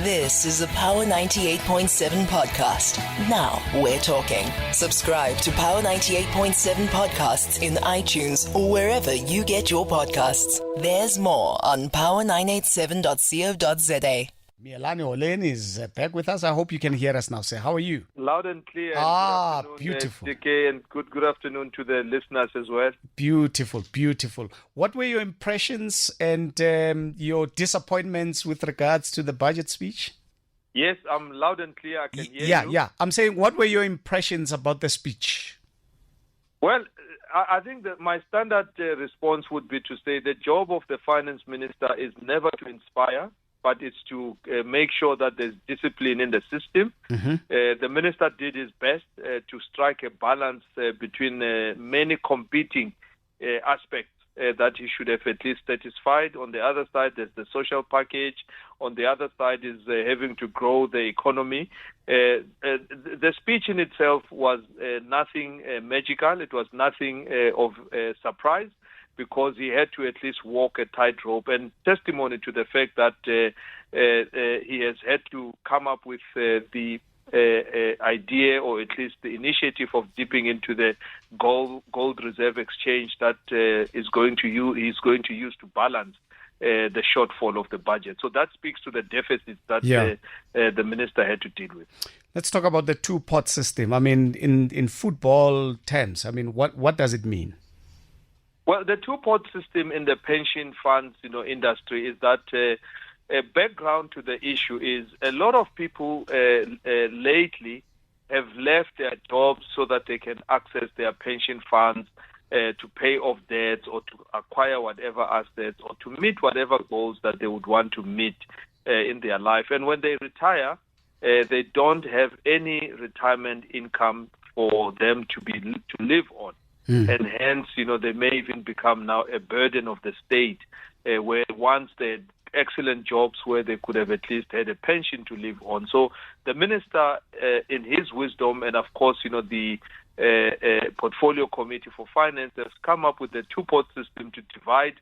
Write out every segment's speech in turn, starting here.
This is a Power 98.7 podcast. Now we're talking. Subscribe to Power 98.7 podcasts in iTunes or wherever you get your podcasts. There's more on power987.co.za. Miyelani Holeni is back with us. I hope you can hear us now, sir. How are you? Loud and clear. And beautiful. DK, and good afternoon to the listeners as well. Beautiful, beautiful. What were your impressions and your disappointments with regards to the budget speech? Yes, I'm loud and clear. I can hear you. Yeah. I'm saying, what were your impressions about the speech? Well, I think that my standard response would be to say the job of the finance minister is never to inspire, but it's to make sure that there's discipline in the system. Mm-hmm. The minister did his best to strike a balance between many competing aspects that he should have at least satisfied. On the other side, there's the social package. On the other side is having to grow the economy. The speech in itself was nothing magical. It was nothing of surprise, because he had to at least walk a tightrope, and testimony to the fact that he has had to come up with the idea, or at least the initiative, of dipping into the gold reserve exchange that he's going to use to balance the shortfall of the budget. So that speaks to the deficits that the minister had to deal with. Let's talk about the two-pot system. I mean, in football terms, I mean, what does it mean? Well, the two-pot system in the pension funds, industry is that a background to the issue is a lot of people lately have left their jobs so that they can access their pension funds to pay off debts or to acquire whatever assets or to meet whatever goals that they would want to meet in their life. And when they retire, they don't have any retirement income for them to live on. And hence, they may even become now a burden of the state, where once they had excellent jobs where they could have at least had a pension to live on. So the minister, in his wisdom, and of course, the portfolio committee for finance, has come up with the two-pot system to divide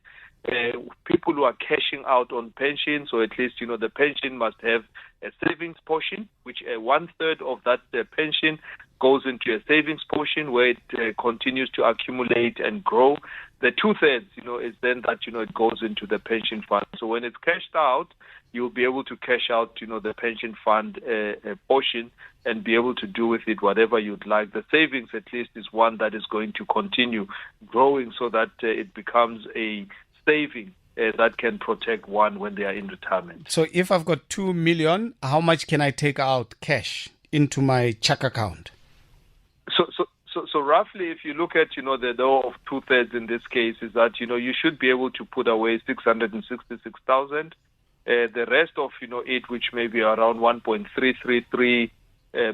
people who are cashing out on pensions, or at least, the pension must have a savings portion, which 1/3 of that pension goes into a savings portion where it continues to accumulate and grow. The 2/3, is then that, it goes into the pension fund. So when it's cashed out, you'll be able to cash out, the pension fund portion and be able to do with it whatever you'd like. The savings, at least, is one that is going to continue growing so that it becomes a saving that can protect one when they are in retirement. So if I've got 2 million, how much can I take out cash into my check account? So roughly, if you look at, the law of 2/3 in this case, is that, you should be able to put away 666,000. The rest of, it, which may be around 1.333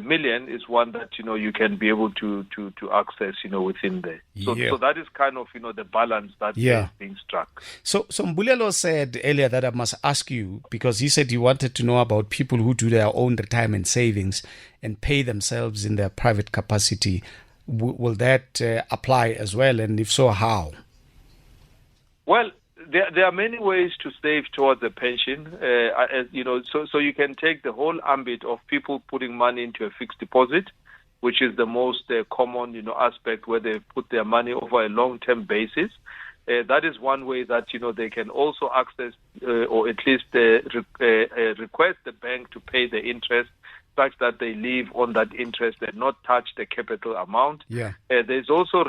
million, is one that, you can be able to access, within there. So that is kind of, the balance that is being struck. So Mbulelo said earlier that I must ask you, because he said he wanted to know about people who do their own retirement savings and pay themselves in their private capacity. Will that apply as well? And if so, how? Well, there are many ways to save towards a pension. So you can take the whole ambit of people putting money into a fixed deposit, which is the most common, aspect, where they put their money over a long-term basis. That is one way that, they can also access or at least request the bank to pay the interest, such that they live on that interest and not touch the capital amount. There's also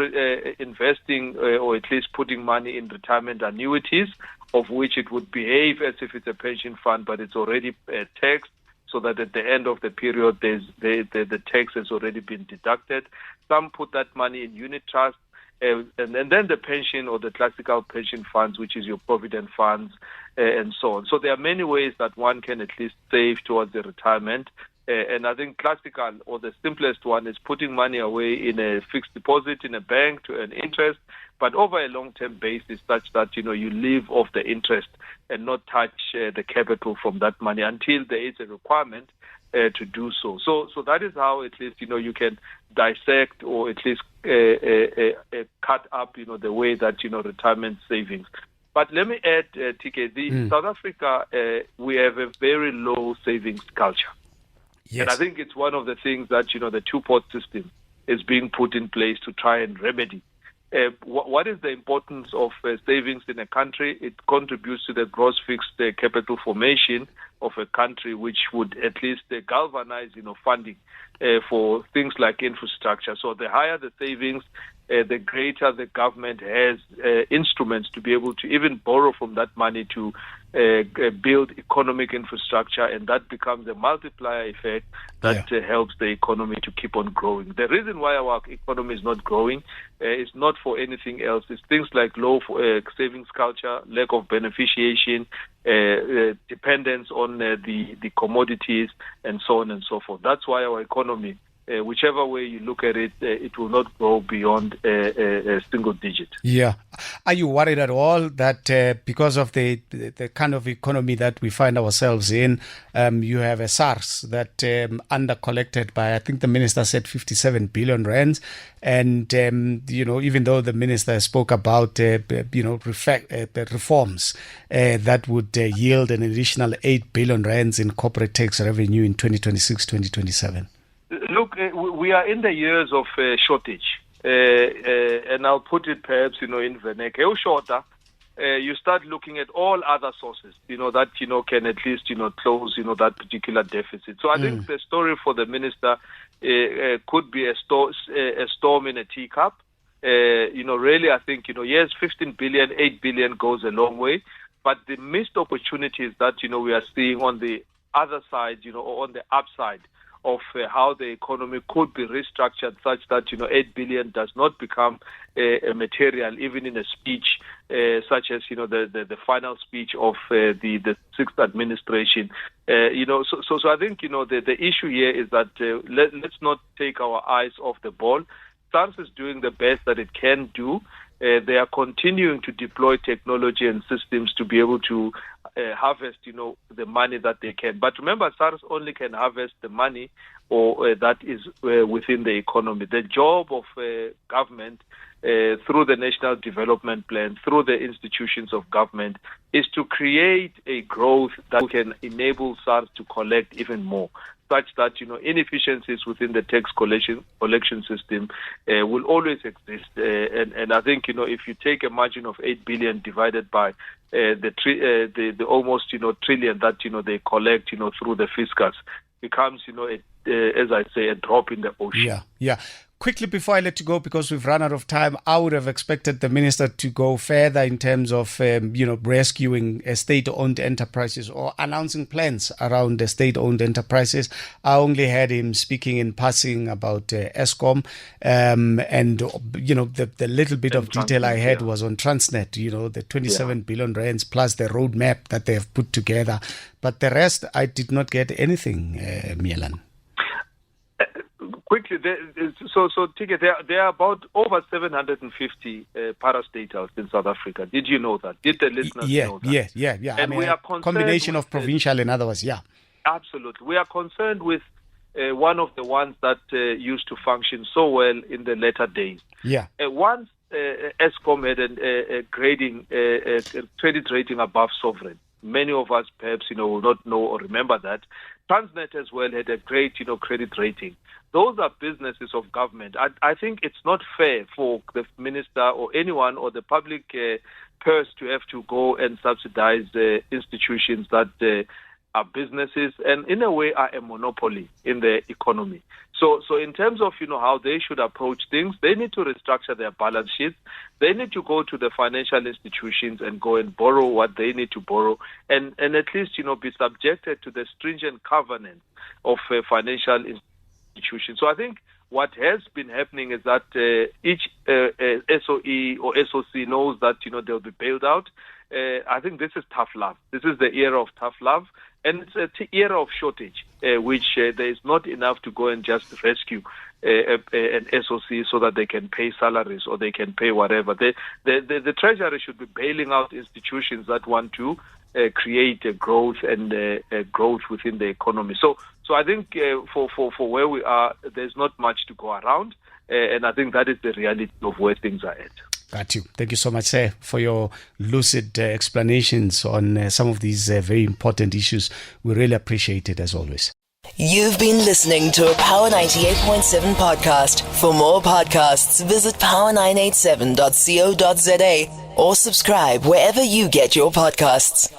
investing or at least putting money in retirement annuities, of which it would behave as if it's a pension fund, but it's already taxed, so that at the end of the period, the tax has already been deducted. Some put that money in unit trust, and then the pension or the classical pension funds, which is your provident funds, and so on. So there are many ways that one can at least save towards the retirement. And I think classical, or the simplest one, is putting money away in a fixed deposit in a bank to earn interest, but over a long-term basis, such that, you live off the interest and not touch the capital from that money until there is a requirement to do so. So that is how, at least, you can dissect or at least cut up, the way that, retirement savings But let me add, TK, South Africa, we have a very low savings culture. Yes. And I think it's one of the things that, the two-pot system is being put in place to try and remedy. What is the importance of savings in a country? It contributes to the gross fixed capital formation of a country, which would at least galvanize, funding for things like infrastructure. So the higher the savings, the greater the government has instruments to be able to even borrow from that money to build economic infrastructure, and that becomes a multiplier effect that helps the economy to keep on growing. The reason why our economy is not growing is not for anything else. It's things like low savings culture, lack of beneficiation, dependence on the commodities, and so on and so forth. That's why our economy, whichever way you look at it, it will not grow beyond a single digit. Yeah. Are you worried at all that because of the kind of economy that we find ourselves in, you have a SARS that under-collected by, I think the minister said 57 billion rands, and, even though the minister spoke about, reforms that would yield an additional 8 billion rands in corporate tax revenue in 2026, 2027? Look, we are in the years of shortage, and I'll put it perhaps, in vernacular. Shorter, you start looking at all other sources, that, can at least, close, that particular deficit. So I think the story for the minister could be a storm in a teacup. Really, I think, yes, 15 billion, 8 billion goes a long way, but the missed opportunities that, we are seeing on the other side, or on the upside, of how the economy could be restructured such that 8 billion does not become a material, even in a speech such as the final speech of the sixth administration. So I think the issue here is that let's not take our eyes off the ball. SARS is doing the best that it can do. They are continuing to deploy technology and systems to be able to harvest, the money that they can. But remember, SARS only can harvest the money or that is within the economy. The job of government through the National Development Plan, through the institutions of government, is to create a growth that can enable SARS to collect even more, such that inefficiencies within the tax collection system will always exist. And I think if you take a margin of 8 billion divided by the almost trillion that they collect through the fiscus, becomes as I say, a drop in the ocean. Yeah. Quickly before I let you go, because we've run out of time, I would have expected the minister to go further in terms of, rescuing state-owned enterprises or announcing plans around the state-owned enterprises. I only heard him speaking in passing about Eskom, and, the little bit of detail I had was on Transnet, the 27 billion rands plus the roadmap that they have put together. But the rest, I did not get anything, Miyelani. Quickly, Tike, there are about over 750 parastatals in South Africa. Did you know that? Did the listeners know that? Yeah. And we are concerned combination of provincial and others, yeah. Absolutely. We are concerned with one of the ones that used to function so well in the latter days. Yeah. Once Eskom had a credit rating above sovereign. Many of us perhaps will not know or remember that. Transnet as well had a great credit rating. Those are businesses of government. I think it's not fair for the minister or anyone or the public purse to have to go and subsidize institutions that are businesses and in a way are a monopoly in the economy. So in terms of how they should approach things, they need to restructure their balance sheets. They need to go to the financial institutions and go and borrow what they need to borrow, and at least be subjected to the stringent covenant of financial institutions. So I think what has been happening is that each SOE or SOC knows that they'll be bailed out. I think this is tough love. This is the era of tough love. And it's an era of shortage, which there is not enough to go and just rescue an SOC so that they can pay salaries or they can pay whatever. The Treasury should be bailing out institutions that want to create a growth and growth within the economy. So I think for where we are, there's not much to go around, and I think that is the reality of where things are at. Got you. Thank you so much, sir, for your lucid explanations on some of these very important issues. We really appreciate it, as always. You've been listening to a Power 98.7 podcast. For more podcasts, visit power987.co.za or subscribe wherever you get your podcasts.